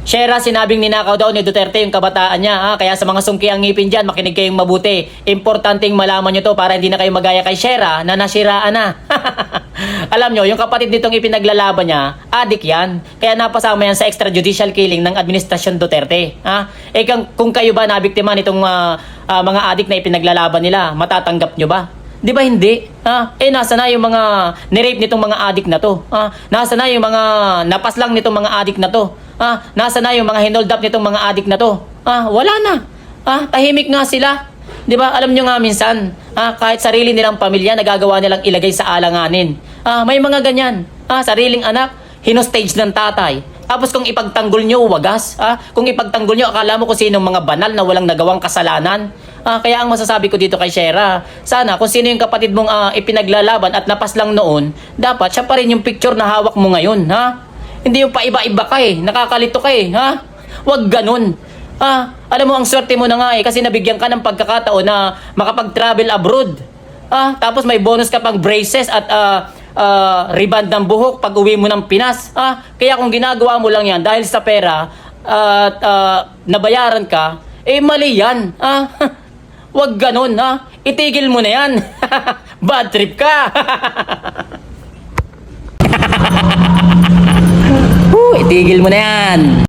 Shera, sinabing ninakaw daw ni Duterte yung kabataan niya. Ha? Kaya sa mga sungki ang ngipin dyan, makinig kayong mabuti. Importanteng malaman nyo to para hindi na kayo magaya kay Shera na nasiraan na. Alam nyo, yung kapatid nitong ipinaglalaban niya, adik yan. Kaya napasama yan sa extrajudicial killing ng Administrasyon Duterte. Ha? Kung kayo ba nabiktima nitong mga adik na ipinaglalaban nila, matatanggap nyo ba? Di ba hindi? Nasa na yung mga nirape nitong mga adik na to? Nasa na yung mga napaslang nitong mga adik na to? Nasa na yung mga hinold up nitong mga adik na to? Wala na. Tahimik nga sila. Di ba? Alam nyo nga minsan, kahit sarili nilang pamilya, nagagawa nilang ilagay sa alanganin. May mga ganyan. Sariling anak, hinostage ng tatay. Tapos kung ipagtanggol nyo, wagas. Kung ipagtanggol nyo, akala mo kung sinong mga banal na walang nagawang kasalanan. Kaya ang masasabi ko dito kay Shera, sana kung sino yung kapatid mong ipinaglalaban at napaslang noon, dapat siya pa rin yung picture na hawak mo ngayon. Hindi yung paiba-iba ka nakakalito ka Huwag ganun. Alam mo, ang swerte mo na nga kasi nabigyan ka ng pagkakataon na makapag-travel abroad. Tapos may bonus ka pang braces at riband ng buhok pag uwi mo ng Pinas. Kaya kung ginagawa mo lang yan dahil sa pera at nabayaran ka, mali yan. Huwag ganun, itigil mo na yan. Bad trip ka. Itigil mo na yan.